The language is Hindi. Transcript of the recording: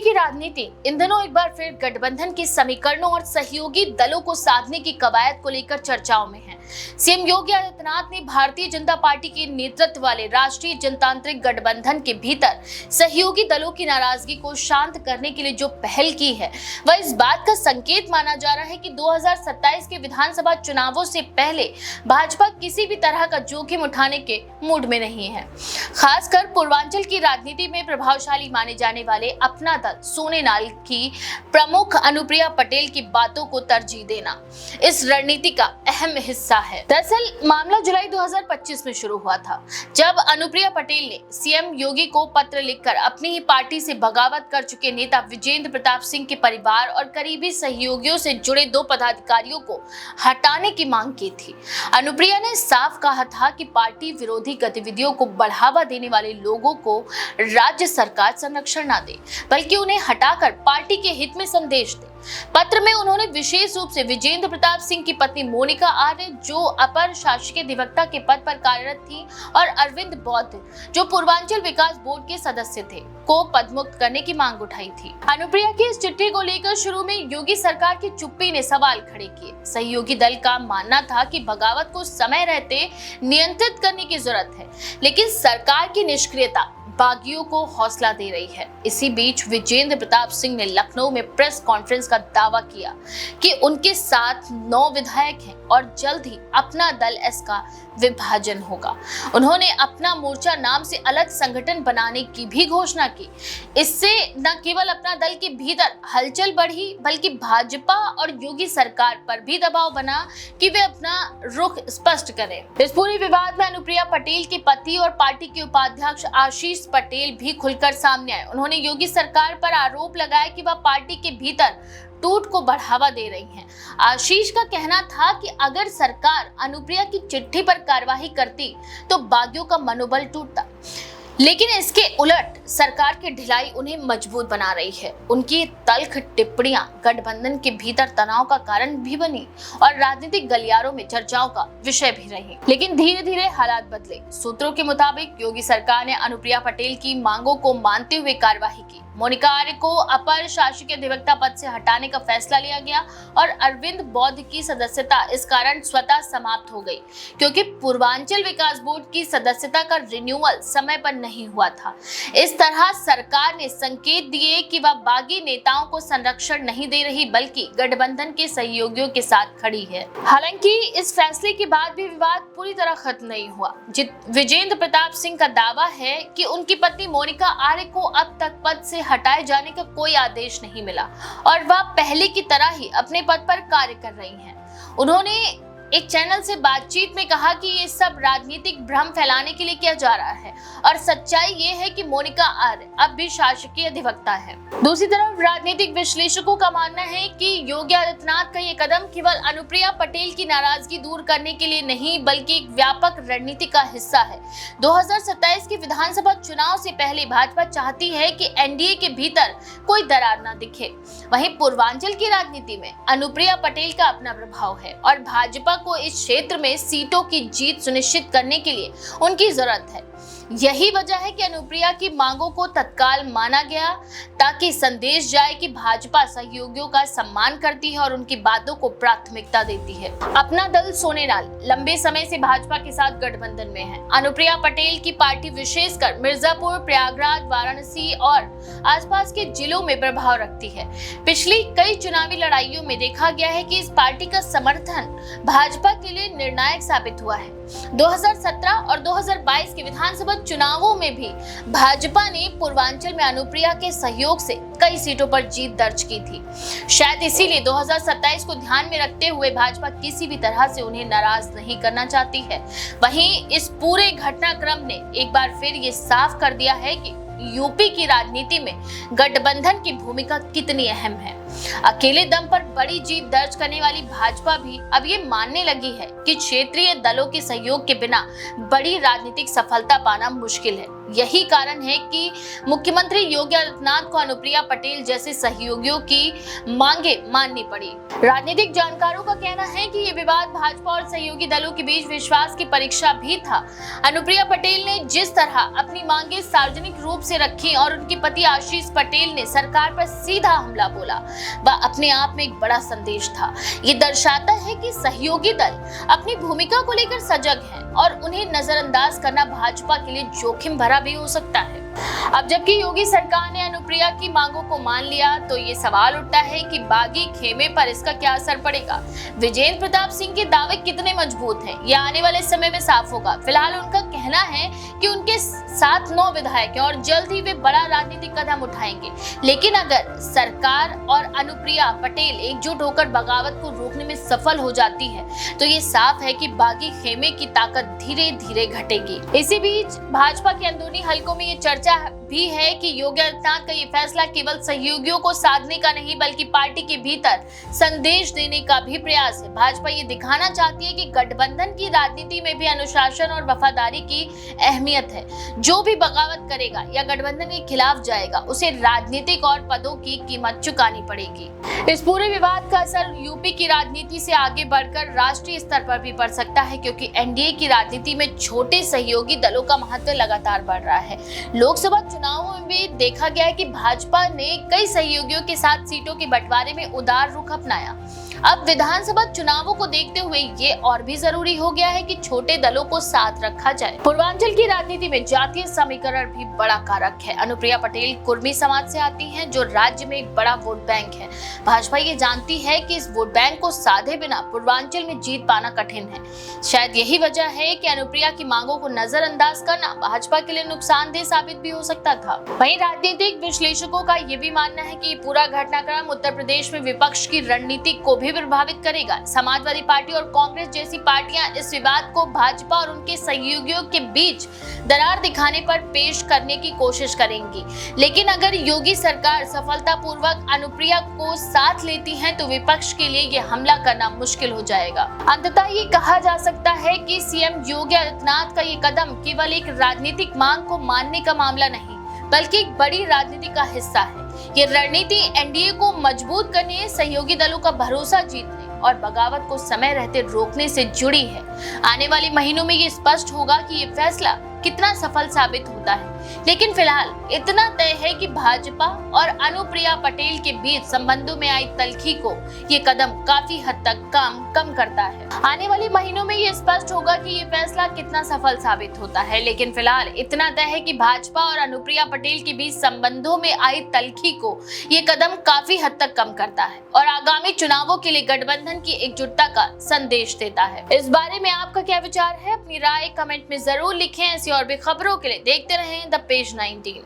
की राजनीति इन दिनों एक बार फिर गठबंधन के समीकरणों और सहयोगी दलों को साधने की कवायद को लेकर चर्चाओं में है। सीएम योगी आदित्यनाथ ने भारतीय जनता पार्टी के नेतृत्व वाले राष्ट्रीय जनतांत्रिक गठबंधन के भीतर सहयोगी दलों की नाराजगी को शांत करने के लिए जो पहल की है, वह इस बात का संकेत माना जा रहा है कि 2027 के विधानसभा चुनावों से पहले भाजपा किसी भी तरह का जोखिम उठाने के मूड में नहीं है। खासकर पूर्वांचल की राजनीति में प्रभावशाली माने जाने वाले अपना दल सोनेनाल की प्रमुख अनुप्रिया पटेल की बातों को तरजीह देना इस रणनीति का अहम हिस्सा है। दरअसल मामला जुलाई 2025 में शुरू हुआ था, जब अनुप्रिया पटेल ने सीएम योगी को पत्र लिखकर अपनी ही पार्टी से बगावत कर चुके नेता विजेंद्र प्रताप सिंह के परिवार और करीबी सहयोगियों से जुड़े 2 पदाधिकारियों को हटाने की मांग की थी। अनुप्रिया ने साफ कहा था कि पार्टी विरोधी गतिविधियों को बढ़ावा देने वाले लोगों को राज्य सरकार संरक्षण न दे, बल्कि उन्हें हटाकर पार्टी के हित में संदेश दे। पत्र में उन्होंने विशेष रूप से विजेंद्र प्रताप सिंह की पत्नी मोनिका आर्य, जो अपर शासकीय अधिवक्ता के पद पर कार्यरत थी, और अरविंद बौद्ध, जो पूर्वांचल विकास बोर्ड के सदस्य थे, को पदमुक्त करने की मांग उठाई थी। अनुप्रिया की इस चिट्ठी को लेकर शुरू में योगी सरकार की चुप्पी ने सवाल खड़े किए। सहयोगी दल का मानना था कि बगावत को समय रहते नियंत्रित करने की जरूरत है, लेकिन सरकार की निष्क्रियता बागियों को हौसला दे रही है। इसी बीच विजेंद्र प्रताप सिंह ने लखनऊ में प्रेस कॉन्फ्रेंस का दावा किया कि उनके साथ 9 विधायक हैं और जल्द ही अपना दल एस का विभाजन होगा। उन्होंने अपना मोर्चा नाम से अलग संगठन बनाने की भी घोषणा की। इससे न केवल अपना दल के भीतर हलचल बढ़ी, बल्कि भाजपा और योगी सरकार पर भी दबाव बना कि वे अपना रुख स्पष्ट करें। इस पूरे विवाद में अनुप्रिया पटेल के पति और पार्टी के उपाध्यक्ष आशीष पटेल भी खुलकर सामने आए। उन्होंने योगी सरकार पर आरोप लगाया कि वह पार्टी के भीतर टूट को बढ़ावा दे रही हैं। आशीष का कहना था कि अगर सरकार अनुप्रिया की चिट्ठी पर कार्रवाई करती तो बागियों का मनोबल टूटता, लेकिन इसके उलट सरकार की ढिलाई उन्हें मजबूत बना रही है। उनकी तल्ख टिप्पणियां गठबंधन के भीतर तनाव का कारण भी बनी और राजनीतिक गलियारों में चर्चाओं का विषय भी रही। लेकिन धीरे धीरे हालात बदले। सूत्रों के मुताबिक योगी सरकार ने अनुप्रिया पटेल की मांगों को मानते हुए कार्यवाही की। मोनिका आर्य को अपर शासकीय अधिवक्ता पद से हटाने का फैसला लिया गया और अरविंद बौद्ध की सदस्यता इस कारण स्वतः समाप्त हो गई, क्योंकि पूर्वांचल विकास बोर्ड की सदस्यता का रिन्यूअल समय पर नहीं हुआ था। इस तरह सरकार ने संकेत दिए कि वह बागी नेताओं को संरक्षण नहीं दे रही, बल्कि गठबंधन के सहयोगियों के साथ खड़ी है। हालांकि इस फैसले के बाद भी विवाद पूरी तरह खत्म नहीं हुआ। विजेंद्र प्रताप सिंह का दावा है कि उनकी पत्नी मोनिका आर्य को अब तक पद से हटाए जाने का कोई आदेश नहीं मिला और वह पहले की तरह ही अपने पद पर कार्य कर रही हैं। उन्होंने एक चैनल से बातचीत में कहा कि ये सब राजनीतिक भ्रम फैलाने के लिए किया जा रहा है और सच्चाई ये है कि मोनिका आर्य अब भी शासकीय अधिवक्ता है। दूसरी तरफ राजनीतिक विश्लेषकों का मानना है कि योगी आदित्यनाथ का ये कदम केवल अनुप्रिया पटेल की नाराजगी दूर करने के लिए नहीं, बल्कि एक व्यापक रणनीति का हिस्सा है। 2027 के विधानसभा चुनाव से पहले भाजपा चाहती है कि एनडीए के भीतर कोई दरार न दिखे। वहीं पूर्वांचल की राजनीति में अनुप्रिया पटेल का अपना प्रभाव है और भाजपा को इस क्षेत्र में सीटों की जीत सुनिश्चित करने के लिए उनकी जरूरत है। यही वजह है कि अनुप्रिया की मांगों को तत्काल माना गया, ताकि संदेश जाए कि भाजपा सहयोगियों का सम्मान करती है और उनकी बातों को प्राथमिकता देती है। अपना दल सोनेनाल लंबे समय से भाजपा के साथ गठबंधन में है। अनुप्रिया पटेल की पार्टी विशेषकर मिर्जापुर, प्रयागराज, वाराणसी और आसपास के जिलों में प्रभाव रखती है। पिछली कई चुनावी लड़ाइयों में देखा गया है कि इस पार्टी का समर्थन भाजपा के लिए निर्णायक साबित हुआ है। 2017 और 2022 के विधानसभा चुनावों में भी भाजपा ने पूर्वांचल में अनुप्रिया के सहयोग से कई सीटों पर जीत दर्ज की थी। शायद इसीलिए 2027 को ध्यान में रखते हुए भाजपा किसी भी तरह से उन्हें नाराज नहीं करना चाहती है। वहीं इस पूरे घटनाक्रम ने एक बार फिर ये साफ कर दिया है कि यूपी की राजनीति में गठबंधन की भूमिका कितनी अहम है। अकेले दम पर बड़ी जीत दर्ज करने वाली भाजपा भी अब ये मानने लगी है कि क्षेत्रीय दलों के सहयोग के बिना बड़ी राजनीतिक सफलता पाना मुश्किल है। यही कारण है कि मुख्यमंत्री योगी आदित्यनाथ को अनुप्रिया पटेल जैसे सहयोगियों की मांगे माननी पड़ी। राजनीतिक जानकारों का कहना है कि ये विवाद भाजपा और सहयोगी दलों के बीच विश्वास की परीक्षा भी था। अनुप्रिया पटेल ने जिस तरह अपनी मांगे सार्वजनिक रूप से रखी और उनके पति आशीष पटेल ने सरकार पर सीधा हमला बोला, वह अपने आप में एक बड़ा संदेश था। ये दर्शाता है कि सहयोगी दल अपनी भूमिका को लेकर सजग हैं और उन्हें नजरअंदाज करना भाजपा के लिए जोखिम भरा भी हो सकता है। अब जबकि योगी सरकार ने अनुप्रिया की मांगों को मान लिया, तो ये सवाल उठता है कि बागी खेमे पर इसका क्या असर पड़ेगा। विजेंद्र प्रताप सिंह के दावे कितने मजबूत हैं, यह आने वाले समय में साफ होगा। फिलहाल उनका कहना है कि उनके साथ 9 विधायक हैं और जल्द ही वे बड़ा राजनीतिक कदम उठाएंगे। लेकिन अगर सरकार और अनुप्रिया पटेल एकजुट होकर बगावत को रोकने में सफल हो जाती है, तो ये साफ है कि बागी खेमे की ताकत धीरे धीरे घटेगी। इसी बीच भाजपा के अंदरूनी हलकों में ये चर्चा भी है कि योगी आदित्यनाथ का ये फैसला केवल सहयोगियों को साधने का नहीं, बल्कि पार्टी के भीतर संदेश देने का भी प्रयास है। भाजपा ये दिखाना चाहती है कि गठबंधन की राजनीति में भी अनुशासन और वफादारी की अहमियत है। जो भी बगावत करेगा या गठबंधन के खिलाफ जाएगा, उसे राजनीतिक और पदों की कीमत चुकानी पड़ेगी। इस पूरे विवाद का असर यूपी की राजनीति से आगे बढ़कर राष्ट्रीय स्तर पर भी पड़ सकता है, क्योंकि एनडीए की राजनीति में छोटे सहयोगी दलों का महत्व लगातार बढ़ रहा है। लोकसभा चुनावों में भी देखा गया है कि भाजपा ने कई सहयोगियों के साथ सीटों के बंटवारे में उदार रुख अपनाया। अब विधानसभा चुनावों को देखते हुए ये और भी जरूरी हो गया है कि छोटे दलों को साथ रखा जाए। पूर्वांचल की राजनीति में जातीय समीकरण भी बड़ा कारक है। अनुप्रिया पटेल कुर्मी समाज से आती हैं, जो राज्य में एक बड़ा वोट बैंक है। भाजपा ये जानती है कि इस वोट बैंक को साधे बिना पूर्वांचल में जीत पाना कठिन है। शायद यही वजह है कि अनुप्रिया की मांगों को नजरअंदाज करना भाजपा के लिए नुकसानदेह साबित भी हो सकता था। वहीं राजनीतिक विश्लेषकों का ये भी मानना है कि पूरा घटनाक्रम उत्तर प्रदेश में विपक्ष की रणनीति को भी प्रभावित करेगा। समाजवादी पार्टी और कांग्रेस जैसी पार्टियां इस विवाद को भाजपा और उनके सहयोगियों के बीच दरार दिखाने पर पेश करने की कोशिश करेंगी। लेकिन अगर योगी सरकार सफलतापूर्वक अनुप्रिया को साथ लेती है, तो विपक्ष के लिए यह हमला करना मुश्किल हो जाएगा। अंततः ये कहा जा सकता है कि सीएम योगी आदित्यनाथ का ये कदम केवल एक राजनीतिक मांग को मानने का मामला नहीं, बल्कि एक बड़ी राजनीति का हिस्सा है। ये रणनीति एनडीए को मजबूत करने, सहयोगी दलों का भरोसा जीतने और बगावत को समय रहते रोकने से जुड़ी है। आने वाले महीनों में ये स्पष्ट होगा कि ये फैसला कितना सफल साबित होता है। लेकिन फिलहाल इतना तय है कि भाजपा और अनुप्रिया पटेल के बीच संबंधों में आई तल्खी को ये कदम काफी हद तक कम करता है। आने वाले महीनों में ये स्पष्ट होगा कि ये फैसला कितना सफल साबित होता है। लेकिन फिलहाल इतना तय है कि भाजपा और अनुप्रिया पटेल के बीच संबंधों में आई तल्खी को ये कदम काफी हद तक कम करता है और आगामी चुनावों के लिए गठबंधन की एकजुटता का संदेश देता है। इस बारे में आपका क्या विचार है? अपनी राय कमेंट में जरूर लिखें। ऐसी और भी खबरों के लिए देखते रहें द पेज 19।